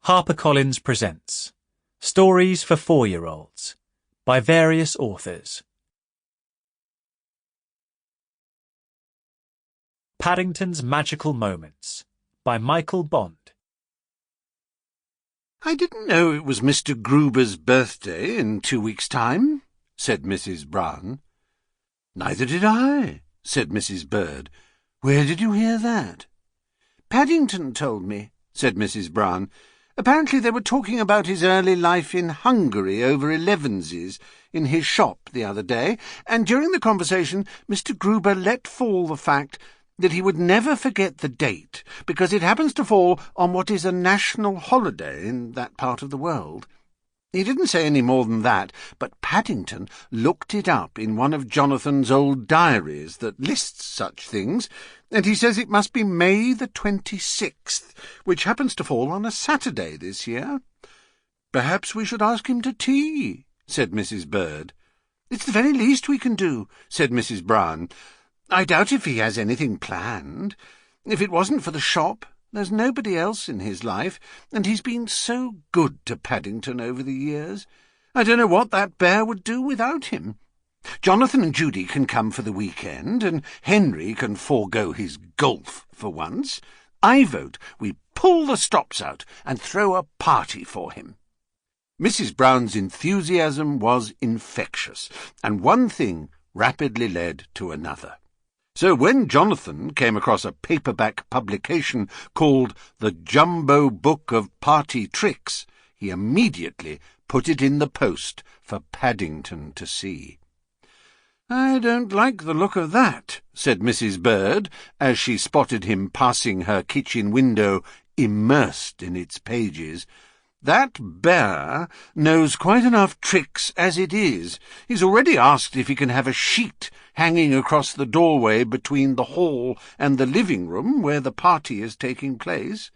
HarperCollins presents Stories for 4-Year-Olds by various authors. Paddington's Magical Moments by Michael Bond. "I didn't know it was Mr. Gruber's birthday in 2 weeks' time," said Mrs. Brown. "Neither did I," said Mrs. Bird. "Where did you hear that?" "Paddington told me," said Mrs. Brown. "Apparently they were talking about his early life in Hungary over elevensies in his shop the other day, and during the conversation Mr. Gruber let fall the fact that he would never forget the date, because it happens to fall on what is a national holiday in that part of the world. He didn't say any more than that, but Paddington looked it up in one of Jonathan's old diaries that lists such things, and he says it must be May the 26th, which happens to fall on a Saturday this year." "Perhaps we should ask him to tea," said Mrs. Bird. "It's the very least we can do," said Mrs. Brown. "I doubt if he has anything planned. If it wasn't for the shop, there's nobody else in his life, and he's been so good to Paddington over the years. I don't know what that bear would do without him. Jonathan and Judy can come for the weekend, and Henry can forego his golf for once. I vote we pull the stops out and throw a party for him." Mrs. Brown's enthusiasm was infectious, and one thing rapidly led to another. So when Jonathan came across a paperback publication called The Jumbo Book of Party Tricks, he immediately put it in the post for Paddington to see. "I don't like the look of that," said Mrs. Bird, as she spotted him passing her kitchen window immersed in its pages. "That bear knows quite enough tricks as it is. He's already asked if he can have a sheet hanging across the doorway between the hall and the living room where the party is taking place."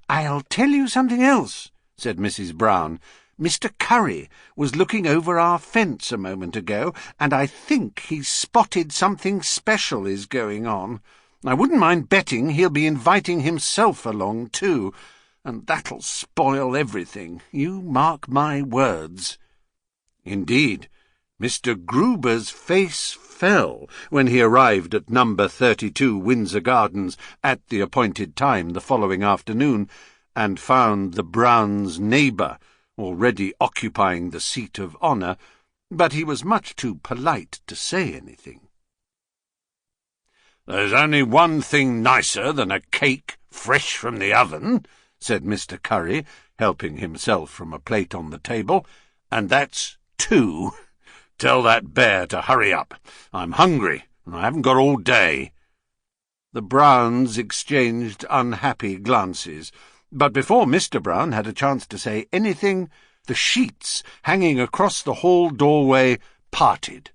"I'll tell you something else," said Mrs. Brown. "Mr. Curry was looking over our fence a moment ago, and I think he's spotted something special is going on. I wouldn't mind betting he'll be inviting himself along too, and that'll spoil everything, you mark my words." Indeed, Mr. Gruber's face fell when he arrived at number 32 Windsor Gardens at the appointed time the following afternoon, and found the Browns' neighbour already occupying the seat of honour, but he was much too polite to say anything. "There's only one thing nicer than a cake fresh from the oven," said Mr. Curry, helping himself from a plate on the table, "and that's 2. Tell that bear to hurry up. I'm hungry, and I haven't got all day." The Browns exchanged unhappy glances, but before Mr. Brown had a chance to say anything, the sheets hanging across the hall doorway parted,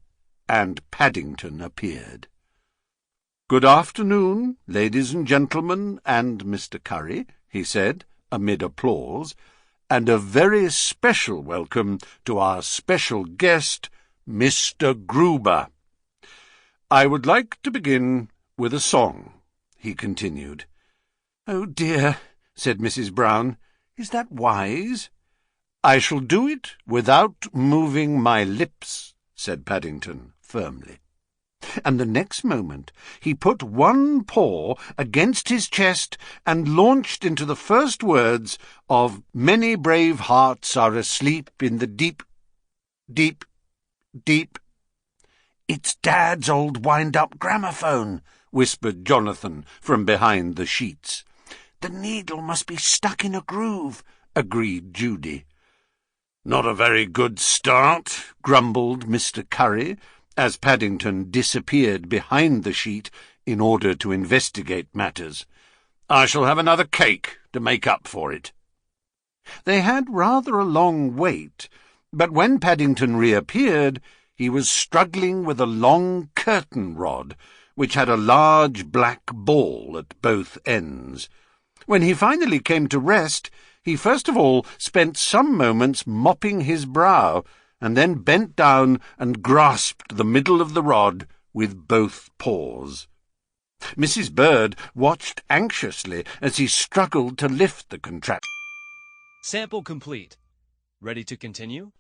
and Paddington appeared. "Good afternoon, ladies and gentlemen, and Mr. Curry," he said, amid applause, "and a very special welcome to our special guest, Mr. Gruber. I would like to begin with a song," he continued. "Oh dear," said Mrs. Brown. "Is that wise?" "I shall do it without moving my lips," said Paddington firmly. And the next moment he put one paw against his chest and launched into the first words of "Many brave hearts are asleep in the deep, deep, deep." "It's Dad's old wind-up gramophone," whispered Jonathan from behind the sheets. "The needle must be stuck in a groove," agreed Judy. "Not a very good start," grumbled Mr. Curry, as Paddington disappeared behind the sheet in order to investigate matters. "I shall have another cake to make up for it." They had rather a long wait, but when Paddington reappeared, he was struggling with a long curtain rod, which had a large black ball at both ends. When he finally came to rest, he first of all spent some moments mopping his brow, and then bent down and grasped the middle of the rod with both paws. Mrs. Bird watched anxiously as he struggled to lift the contraption. Sample complete. Ready to continue?